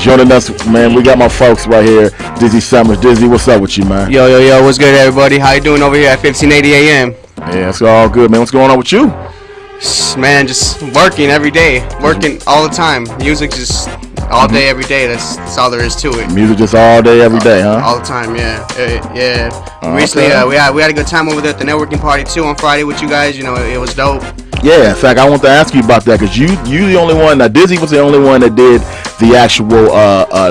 joining us, man. We got my folks right here, Deezy Summers. Dizzy, what's up with you, man? Yo, what's good, everybody? How you doing over here at 1580 AM? Yeah, it's all good, man. What's going on with you? Man, just working every day, working all the time. Music just all day, every day. That's all there is to it. Music just all day, every day, huh? All the time, yeah. Recently, we had a good time over there at the networking party too on Friday with you guys. You know, it was dope. Yeah, in fact, I want to ask you about that because you the only one. Now, Dizzy was the only one that did the actual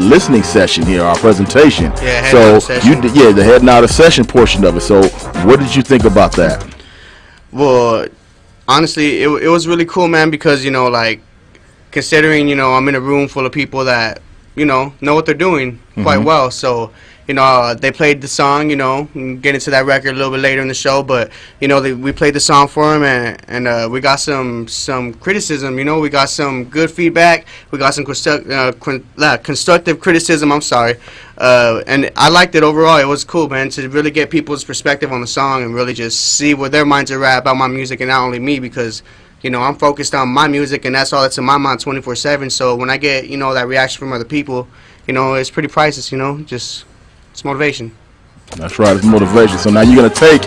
listening session here, our presentation. Yeah, so session. the head and out of session portion of it. So, what did you think about that? Well, honestly, it was really cool, man, because, you know, like, considering, you know, I'm in a room full of people that, you know what they're doing quite well. So, you know, they played the song, you know, and get into that record a little bit later in the show, but, you know, we played the song for them, and we got some criticism, you know, we got some good feedback, we got some constructive criticism, I'm sorry, and I liked it overall. It was cool, man, to really get people's perspective on the song and really just see where their minds are at about my music, and not only me, because, you know, I'm focused on my music, and that's all that's in my mind 24/7, so when I get, you know, that reaction from other people, you know, it's pretty priceless, you know, just... it's motivation. That's right, it's motivation. So now you're going to take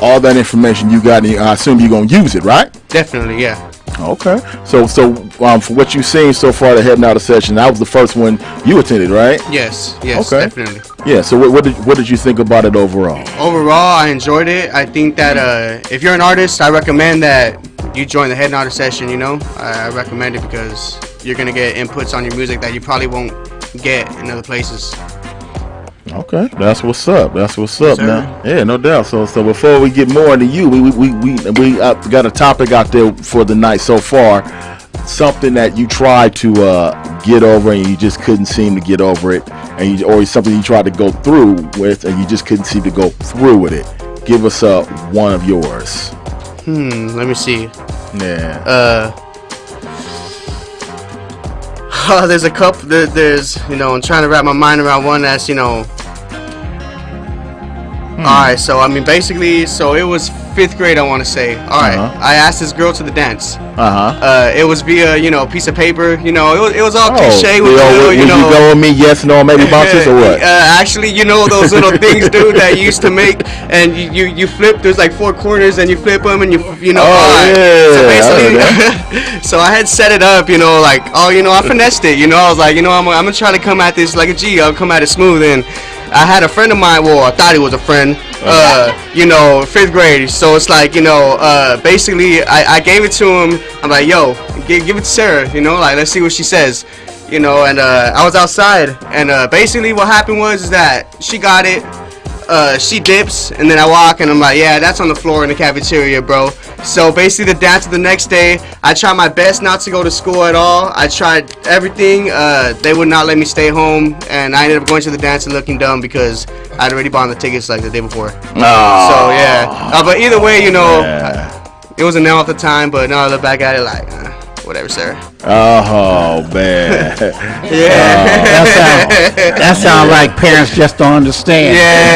all that information you got, and I assume you're going to use it, right? Definitely, yeah. Okay. So for what you've seen so far, the heading out of session, that was the first one you attended, right? Yes, okay. Definitely. Yeah, so what did you think about it overall? Overall, I enjoyed it. I think that if you're an artist, I recommend that you join the heading out of session, you know? I recommend it because you're going to get inputs on your music that you probably won't get in other places. Okay, that's what's up. That's what's up, Sir. man. Yeah, no doubt. So before we get more into you, we got a topic out there for the night so far. Something that you tried to get over and you just couldn't seem to get over it, or something you tried to go through with and you just couldn't seem to go through with it. Give us one of yours. Let me see. Yeah. There's a couple. There's, you know, I'm trying to wrap my mind around one that's, you know. Alright, so I mean, basically, so it was 5th grade, I want to say. Alright, I asked this girl to the dance. It was via, you know, piece of paper. You know, it was all cliche with you know. You go with me, yes, no, maybe boxes or what? Actually, you know those little things, dude, that you used to make, and you flip. There's like 4 corners, and you flip them, and you know. Yeah. So basically, so I had set it up, you know, like, you know, I finessed it. You know, I was like, you know, I'm gonna try to come at this like a G. I'll come at it smooth. And I had a friend of mine. Well, I thought he was a friend. You know, 5th grade. So it's like, you know, basically, I gave it to him. I'm like, yo, give it to Sarah. You know, like, let's see what she says. You know, and I was outside, and basically what happened was that she got it. She dips, and then I walk, and I'm like, yeah, that's on the floor in the cafeteria, bro. So basically the dance the next day, I tried my best not to go to school at all. I tried everything. They would not let me stay home, and I ended up going to the dance and looking dumb because I'd already bought the tickets like the day before. So yeah, but either way, you know, it was a nail at the time, but now I look back at it like, whatever, sir. Oh man. That sounds like parents just don't understand. Yeah.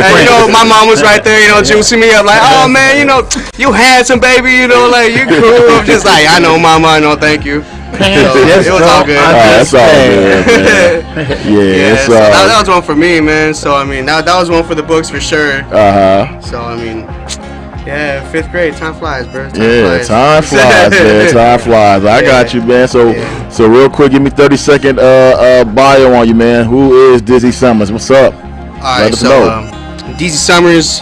And, you know, my mom was right there, you know, juicing me up like, oh man, you know, you handsome, baby, you know, like, you cool. I'm just like, I know, mama, I know, thank you. So, it was all good. That's all good, man. So that was one for me, man. So I mean, that was one for the books for sure. So I mean, yeah, 5th grade, time flies, bro. Time flies, man. Time flies. I got you, man. So real quick, give me 30-second bio on you, man. Who is Deezy Summers? What's up? All right, so Deezy Summers,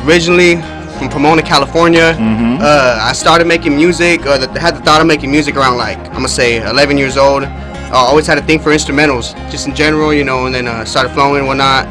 originally from Pomona, California. I started making music, had the thought of making music around, like, I'm gonna say 11 years old. I always had a thing for instrumentals, just in general, you know, and then started flowing and whatnot.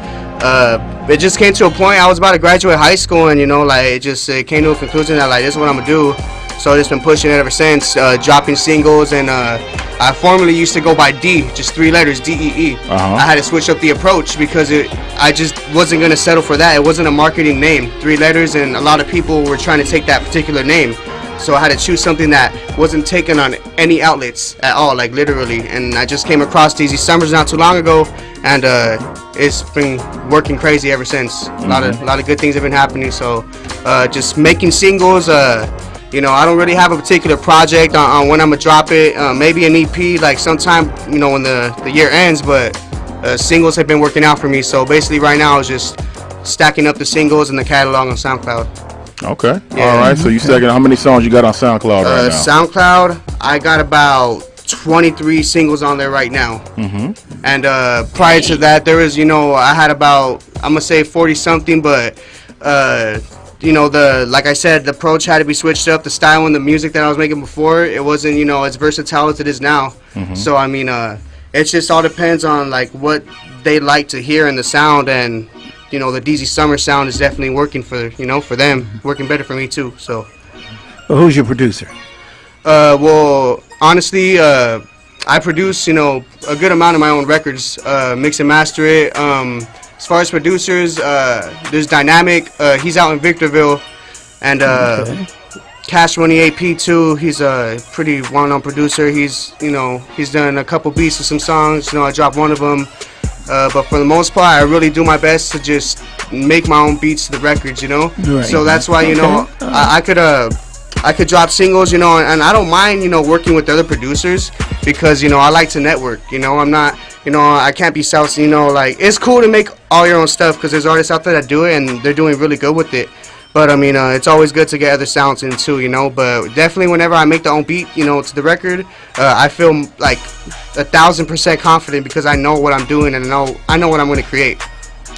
It just came to a point. I was about to graduate high school, and, you know, like, it came to a conclusion that, like, this is what I'm gonna do. So I've just been pushing it ever since, dropping singles, and I formerly used to go by D, just 3 letters, D-E-E. I had to switch up the approach because I just wasn't gonna settle for that. It wasn't a marketing name, 3 letters, and a lot of people were trying to take that particular name. So I had to choose something that wasn't taken on any outlets at all, like literally. And I just came across Deezy Summers not too long ago, and it's been working crazy ever since. A lot of good things have been happening. So just making singles, You know, I don't really have a particular project on when I'm gonna drop it. Maybe an EP, like sometime, you know, when the year ends. But singles have been working out for me. So basically, right now, it's just stacking up the singles and the catalog on SoundCloud. Okay. Yeah. All right. So you second. How many songs you got on SoundCloud right now? SoundCloud, I got about 23 singles on there right now. Mm-hmm. And prior to that, there was, you know, I had about, I'm gonna say 40 something, but you know, like I said, the approach had to be switched up. The style and the music that I was making before, it wasn't, you know, as versatile as it is now. Mm-hmm. So I mean, it just all depends on like what they like to hear in the sound, and you know, the deezy summer sound is definitely working for, you know, for them, working better for me too. So. Well, who's your producer? Well, honestly, I produce, you know, a good amount of my own records, mix and master it. As far as producers, there's Dynamic. He's out in Victorville, and Cash Money AP too. He's a pretty well-known producer. He's, you know, he's done a couple beats with some songs. You know, I dropped one of them. But for the most part, I really do my best to just make my own beats to the records. You know, right. So that's why, you know, I could drop singles, you know, and I don't mind, you know, working with other producers because, you know, I like to network. You know, I'm not, you know, I can't be selfish, you know, like, it's cool to make all your own stuff because there's artists out there that do it and they're doing really good with it. But, I mean, it's always good to get other sounds in, too, you know. But definitely whenever I make the own beat, you know, to the record, I feel like 1,000% confident because I know what I'm doing and I know what I'm going to create.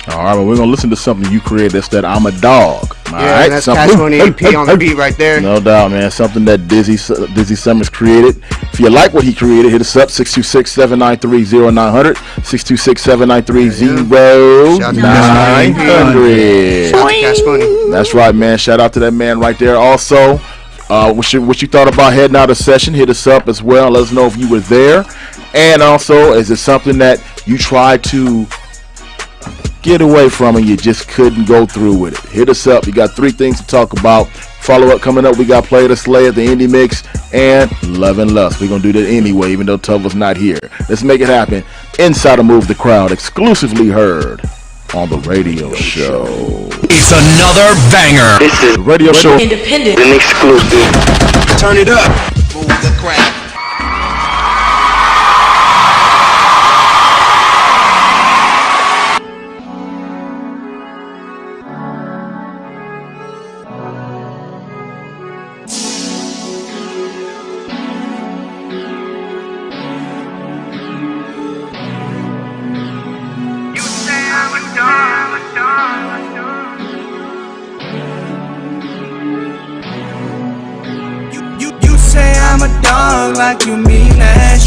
All right, well, we're going to listen to something you created. That's that I'm a Dog. All yeah, right? That's Cash Money AP on the beat right there. No doubt, man. Something that Deezy Summers created. If you like what he created, hit us up, 626-793-0900, 626-793-0900. Shout out to Cash Money. That's right, man. Shout out to that man right there. Also, what you thought about heading out of session, hit us up as well. Let us know if you were there. And also, is it something that you tried to get away from and you just couldn't go through with it? Hit us up. You got 3 things to talk about. Follow up coming up. We got Play the Slay at the Indie Mix and Love and Lust. We're going to do that anyway, even though Tubba's not here. Let's make it happen. Inside of Move the Crowd, exclusively heard on the radio show. It's another banger. This is radio show. Independent An exclusive. Turn it up. Move the crowd. Like you mean that.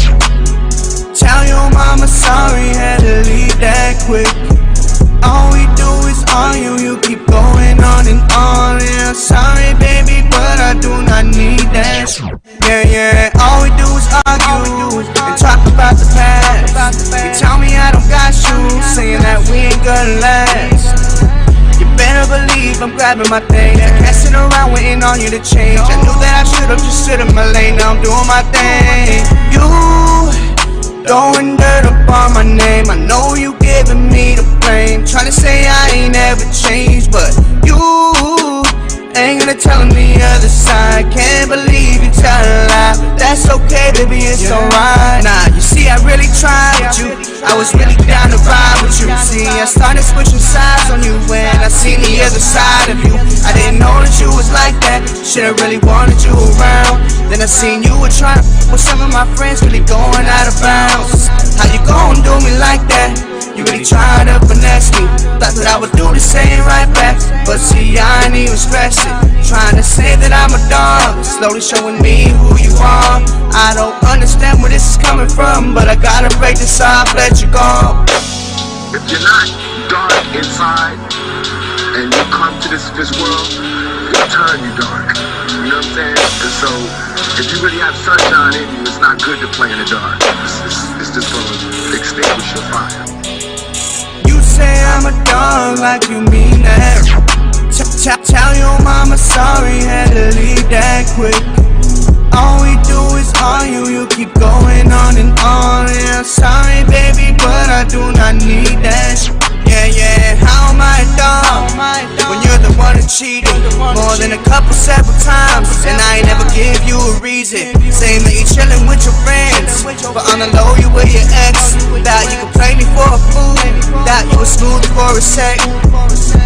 Tell your mama sorry, had to leave that quick. All we do is argue, you keep going on and on. Yeah, sorry baby, but I do not need that. Yeah, all we do is argue and talk about the past. You tell me I don't got you, saying that we ain't gonna last. You better believe I'm grabbing my things. I can't sit around waiting on you to change. I knew that I should've just sit in my lane. Now I'm doing my thing. You throwing dirt up on my name. I know you giving me the blame. Trying to say I ain't ever changed, but you ain't gonna tell on the other side. Can't believe you tell a lie. That's okay, baby, it's alright. Nah, you see, I really tried with you. I was really down to ride with you. See, I started switching sides on you when I seen the other side of you. I didn't know that you was like that. Shit, I really wanted you around. Then I seen you were trying with some of my friends, really going out of bounds. How you gon' do me like that? You really trying to finesse me. Thought that I would do the same right back, but see, I ain't even stress it. Trying to say that I'm a dog, slowly showing me who you are. I don't understand where this is coming from, but I gotta break this off, let you go. If you're not dark inside and you come to this world, it'll turn you dark. You know what I'm saying? And so, if you really have sunshine in you, it's not good to play in the dark. It's just gonna extinguish your fire. You say I'm a dog, like you mean that. Tell your mama sorry, had to leave that quick. All we do is argue, you keep going on and on. Yeah, sorry baby, but I do not need that. Yeah, how am I a dog when you're the one that cheated more been a couple several times, and I ain't never give you a reason. Saying that you chillin' with your friends, but on the low you with your ex. That you can play me for a fool, that you was smooth for a sec.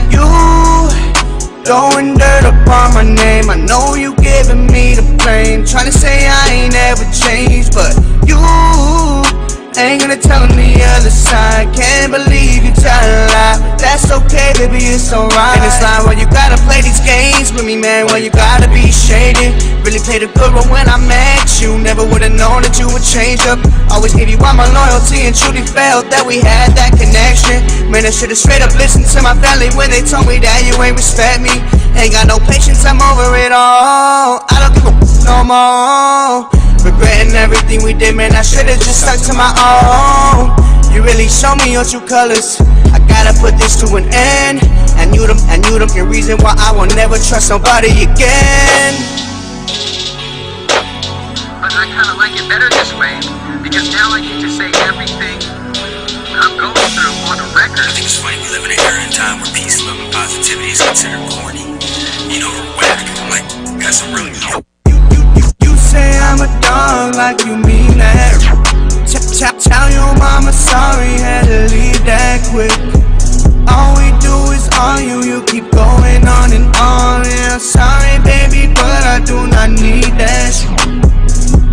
You throwing dirt upon my name, I know you giving me the blame. Trying to say I ain't ever changed, but you ain't gonna tell them the other side. Can't believe you tell a lie. That's okay, baby, it's alright. And it's like, well, you gotta play these games with me, man. Well, you gotta be shady. Really played a good role when I met you. Never would've known that you would change up. Always gave you all my loyalty and truly felt that we had that connection. Man, I should've straight up listened to my family when they told me that you ain't respect me. Ain't got no patience, I'm over it all. I don't give a no more. Regretting everything we did, man, I should've just stuck to my own. You really show me your true colors. I gotta put this to an end. And you the reason why I will never trust nobody again. But I kinda like it better this way, because now I get to say everything I'm going through on a record. I think it's funny, we live in an era and time where peace, love, and positivity is considered corny. You know, or whack. I'm like, that's some really good. You say I'm a dog like you mean that. Tell your mama sorry, had to leave that quick. All we do is argue, you keep going on and on. Yeah, sorry baby, but I do not need that.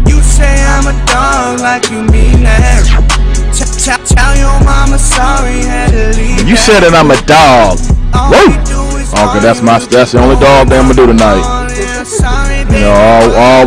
You say I'm a dog like you mean that. Tell your mama sorry, had to leave. You said that I'm a dog. Woo! Okay, that's the only dog that I'm gonna do tonight. You know,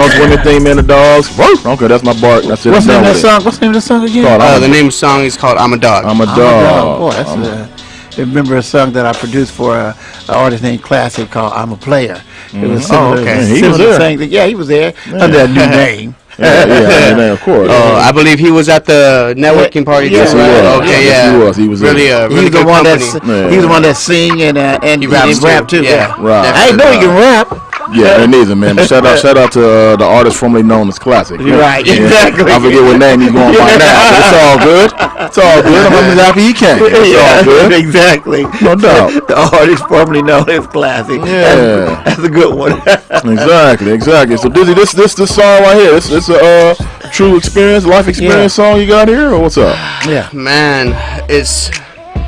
most women think men are dogs. Woo! Okay, that's my bark. That's it. What's the name of that song? What's the name of the song again? The name of the song is called I'm a Dog. I'm a dog. Boy, that's I remember a song that I produced for an artist named Classic called I'm a Player. It was similar. He was there. Yeah, he was there under a new name. Yeah, of course. I believe he was at the networking party. Yes, too, he right? was. Okay, Yes, yeah. he was. He was really, really He's the good one company. he's the one that sing and He raps too. Yeah, Right. I didn't know he can rap. Yeah, it needs it, man. But shout out to the artist formerly known as Classic. Right, Yeah. exactly. I forget what name he's going by now, but it's all good. It's all good. I'm happy he came. It's all good. Exactly. No doubt. The artist formerly known as Classic. Yeah. That's a good one. Exactly. So Dizzy, this song right here, this a true experience, life experience song you got here, or what's up? Yeah. Man, it's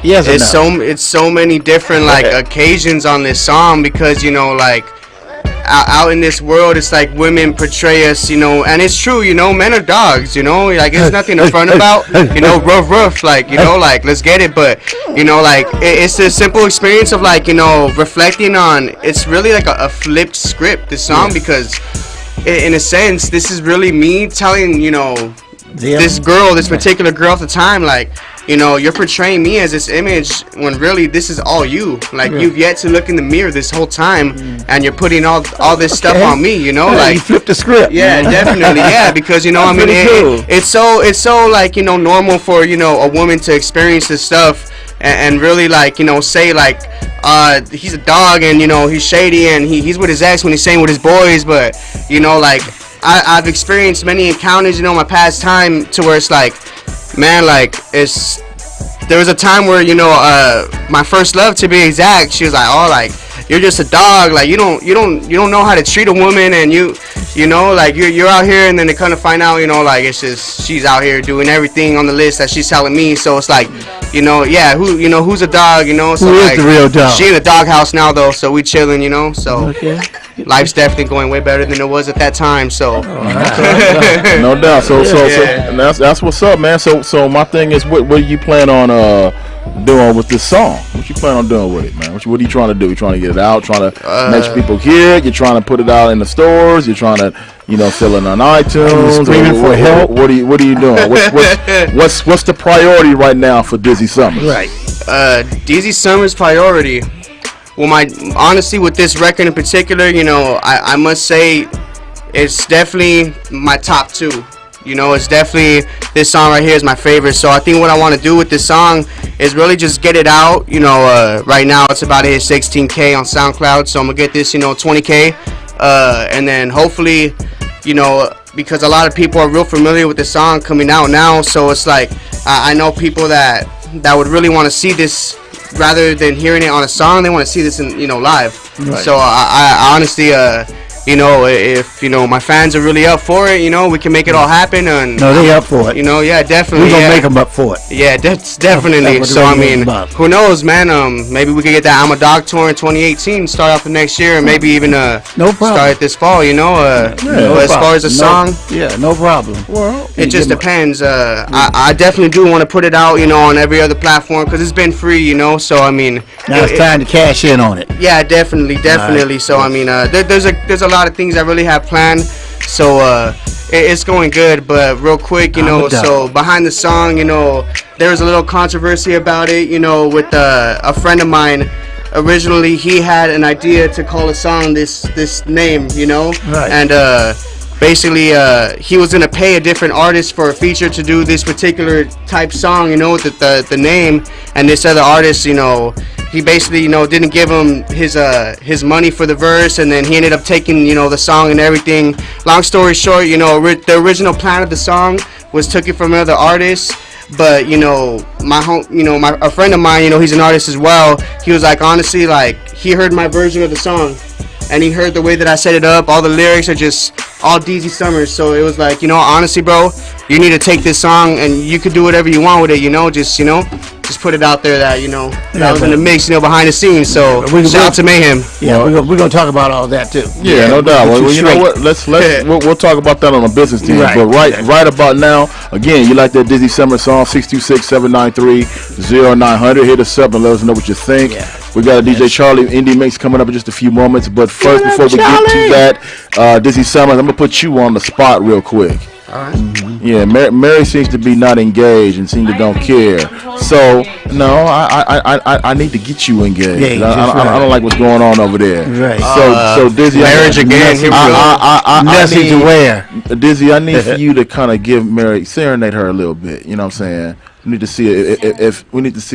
Yes. it's so many different like occasions on this song, because you know, like out in this world, it's like women portray us, you know, and it's true, you know, men are dogs, you know, like it's nothing to front about, you know, rough, like, you know, like let's get it, but you know, like it's the simple experience of like, you know, reflecting on, it's really like a flipped script, this song, because in a sense, this is really me telling, you know, this particular girl at the time, like, you know, you're portraying me as this image when really this is all you. Like, you've yet to look in the mirror this whole time, and you're putting all this stuff on me, you know? Like, you flipped the script. Yeah, definitely, yeah, because, you know, I mean, it's so, like, you know, normal for, you know, a woman to experience this stuff and really, like, you know, say, like, he's a dog and, you know, he's shady and he's with his ex when he's staying with his boys, but, you know, like, I've experienced many encounters, you know, in my past time to where it's like, man, like, there was a time where, you know, my first love, to be exact, she was like, oh, like, you're just a dog, like, you don't know how to treat a woman, and you know, like, you're out here, and then they kind of find out, you know, like, it's just, she's out here doing everything on the list that she's telling me, so it's like, you know, yeah, who's a dog, you know, so who like, is the real dog? She in the doghouse now, though, so we chilling, you know, so Okay. life's definitely going way better than it was at that time, so. No doubt. So and that's what's up, man. So my thing is, what do you plan on doing with this song? What you plan on doing with it, man? What are you trying to do? You trying to get it out? Trying to make sure people hear it? You're trying to put it out in the stores? You're trying to, you know, sell it on iTunes? Screaming for help? What are you doing? What's the priority right now for Dizzy Summers? Right. Deezy Summers' priority. Well, honestly, with this record in particular, you know, I must say it's definitely my top two. You know, it's definitely, this song right here is my favorite. So I think what I want to do with this song is really just get it out. You know, right now it's about to hit 16K on SoundCloud. So I'm going to get this, you know, 20K. And then hopefully, you know, because a lot of people are real familiar with the song coming out now. So it's like, I know people that would really want to see this rather than hearing it on a song, they want to see this in live. Right. So I honestly if my fans are really up for it, we can make it all happen. And No, they up for it. Yeah, definitely. We're gonna yeah. make them up for it. Yeah, that's definitely. That's what the So I radio's mean, about. who knows, man? Maybe we could get that I'm a Dog tour in 2018, start off the next year, and maybe even No problem. start it this fall. But as far as a song, no problem. Well, it just depends. I definitely do want to put it out, on every other platform because it's been free, So I mean, Now it's time to cash in on it. yeah, definitely. Right. So I mean, there's a lot of things I really have planned. So it's going good. But real quick, I'm a dog. so behind the song, there was a little controversy about it, with a friend of mine. Originally, he had an idea to call a song this name, Right. and basically he was gonna pay a different artist for a feature to do this particular type song, with the name, and this other artist, he basically, didn't give him his money for the verse, and then he ended up taking, the song and everything. Long story short, the original plan of the song was took it from another artist. But a friend of mine, he's an artist as well. He was like, honestly, like he heard my version of the song, and he heard the way that I set it up. All the lyrics are just all Deezy Summers. So it was like, honestly, bro, you need to take this song and you could do whatever you want with it. Just put it out there that that was in the mix, behind the scenes. So shout out to Mayhem. Yeah, we're gonna talk about all that too. Yeah, no doubt. Well, you know straight. what? We'll talk about that on a business team. Right. But right about now, again, you like that Dizzy Summer song? 626-793-0900. Hit us up and let us know what you think. Yeah. We got a DJ Charlie Indie Mix coming up in just a few moments. But first, before we get to that, Dizzy Summer, I'm gonna put you on the spot real quick. All right. Yeah, Mary seems to be not engaged and seems to don't care. So no, I need to get you engaged. Yeah, I don't like what's going on over there. Right. So Dizzy, marriage again, here we go. Nothing to wear. Dizzy, I need for you to kind of give Mary, serenade her a little bit. You know what I'm saying? We need to see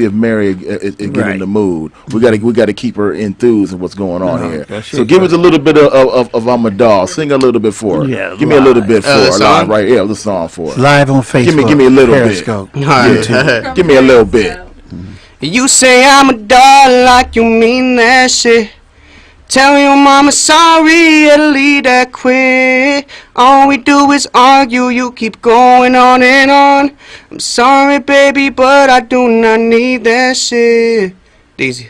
if Mary is getting in the mood. We got to keep her enthused in what's going on here. So give us a little bit of I'm a Dog. Sing a little bit for her. Yeah, give me a little bit for her. song? Live, right? Yeah, the song for her. Live on Facebook. Give me a little Periscope. bit. All right. YouTube. Give me a little bit. You say I'm a dog like you mean that shit. Tell your mama sorry, it'll leave that quick. All we do is argue, you keep going on and on. I'm sorry, baby, but I do not need that shit. Deezy.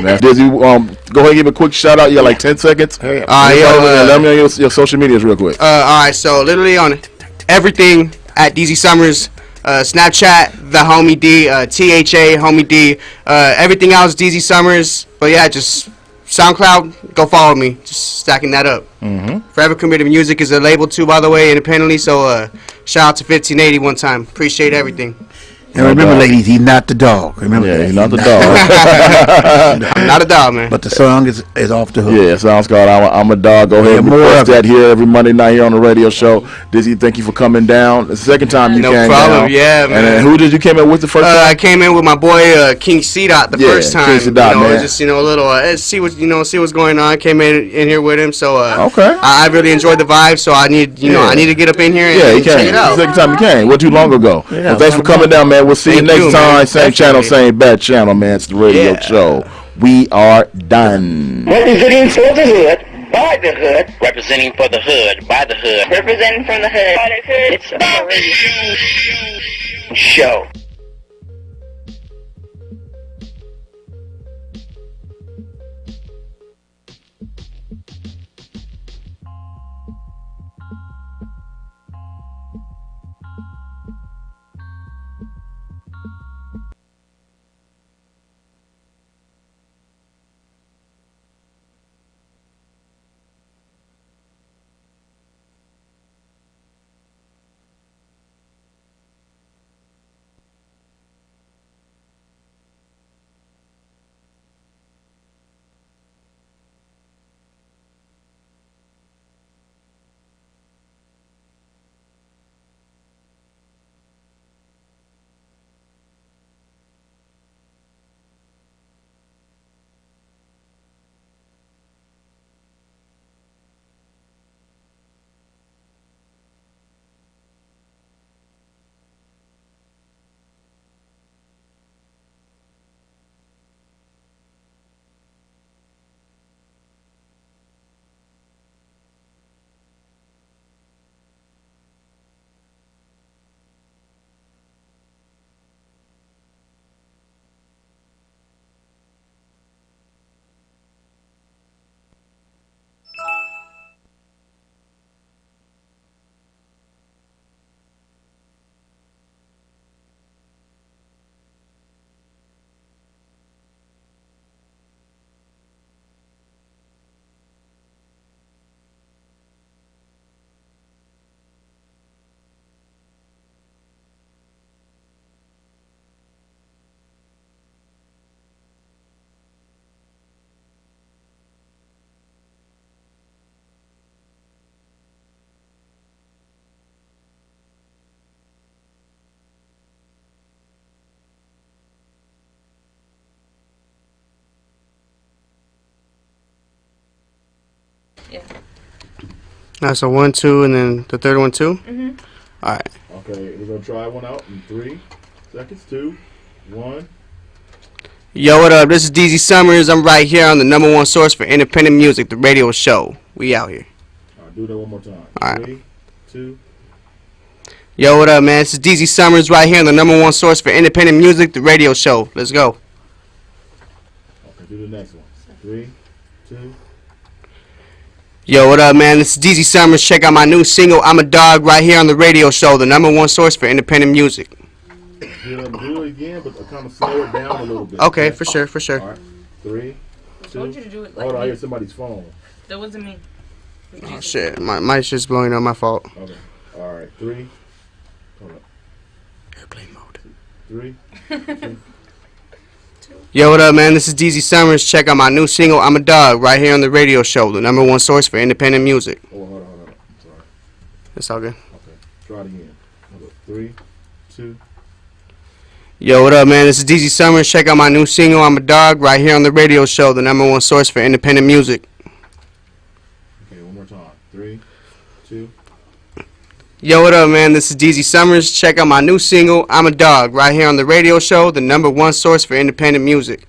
Now, Dizzy, go ahead and give a quick shout out. You got like 10 seconds. Let me know your social medias real quick. Alright, so literally on everything at Deezy Summers. Snapchat, the homie D, THA, homie D. Everything else, Deezy Summers. But yeah, just SoundCloud, go follow me. Just stacking that up. Forever Committed Music is a label too, by the way, independently. So shout out to 1580 one time. Appreciate everything. And remember, ladies, he's not the dog. Remember Yeah, that. he's not the dog. I'm not a dog, man. But the song is off the hook. Yeah, sounds called I'm a Dog. Go ahead and more post of it. that here every Monday night here on the radio show. Dizzy, thank you for coming down. It's the second time you No came problem, down. yeah, man. And then who did you came in with the first time? I came in with my boy King C Dot the Yeah, first time. King C Dot, man. Just a little see what's going on. Came in here with him, so Okay. I really enjoyed the vibe. So I need I need to get up in here and, Yeah, he and check came. it The out. second time you came. What too long ago? Yeah, Well, thanks for coming down, man. We'll see you Thank next you, time. man. Same channel, Definitely. same bad channel, man. It's the radio show. We are done. Representing for the hood, by the hood. Representing for the hood, by the hood. Representing from the hood, by the hood. It's a radio show. Yeah. Alright, so 1, 2, and then the third one too? Mhm. Alright. Okay, we're gonna try one out in 3 seconds. 2, 1. Yo, what up? This is deezy Summers. I'm right here on the #1 source for independent music, the radio show. We out here. Alright, do that one more time. Alright. 3, 2. Yo, what up, man? This is deezy Summers right here on the #1 source for independent music, the radio show. Let's go. Okay, do the next one. 3, 2. Yo, what up, man? This is deezy Summers. Check out my new single, I'm a Dog, right here on the radio show, the #1 source for independent music. Do it again, but kind of slow it down a little bit. Okay, for sure, for sure. All right, 3, 2. I told you to do it like Hold on, I me. hear somebody's phone. That wasn't me. Oh, shit. My mic's just blowing up. My fault. Okay. All right, 3. Hold up. Airplane mode. 3. Yo, what up, man? This is deezy Summers. Check out my new single, I'm a Dog, right here on the radio show, the #1 source for independent music. Oh, hold on. I'm sorry. It's all good. Okay, try it again. Hold up. 3, 2. Yo, what up, man? This is deezy Summers. Check out my new single, I'm a Dog, right here on the radio show, the #1 source for independent music. Okay, one more time. 3, 2. Yo, what up, man? This is deezy Summers. Check out my new single, I'm a Dog, right here on the radio show, the #1 source for independent music.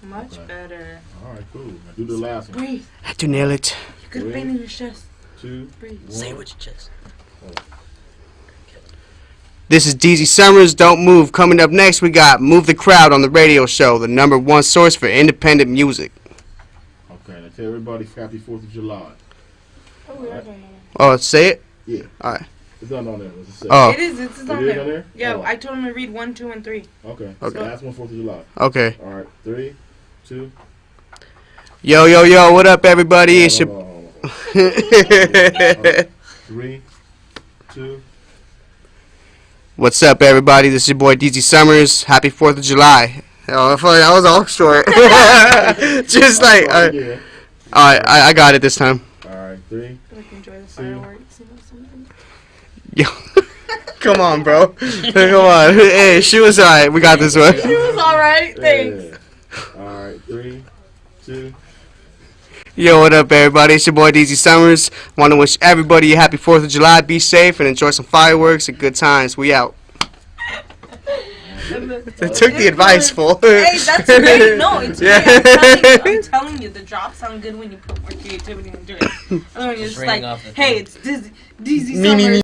Much better. All right, cool. Now do the last one. Breathe. Had to nail it. You could have been in your chest. 2, Breathe. 1. Say it with your chest. This is deezy Summers. Don't move. Coming up next, we got Move the Crowd on the radio show, the #1 source for independent music. Okay, now tell everybody happy 4th of July. Oh, I don't know. Oh, say it? Yeah. All right. It's not on there. Let's just say. Oh. It is. It's on It is there. on there? Yeah, Oh. I told him to read 1, 2, and 3. Okay. Okay. So last one, 4th of July. Okay. All right, 3, 2. Yo, yo, yo. What up, everybody? It's your... Hold on. All right, 3, 2. What's up, everybody? This is your boy deezy Summers. Happy 4th of July. Oh, that was all short. Just like... Yeah. Alright, I got it this time. All right, 3. Like, enjoy the fireworks. Something. Yo. Come on, bro. Come on. Hey, she was alright. We got this one. She was alright. Thanks. Yeah. All right, 3, 2. Yo, what up, everybody? It's your boy deezy Summers. Want to wish everybody a happy 4th of July. Be safe and enjoy some fireworks and good times. We out. They took the advice, fool. Hey, that's great. No, it's Yeah. great. I'm telling you, the drops sound good when you put more creativity into it. And when you're just like, ringing off the hey, it's deezy Me, me, Summers. me.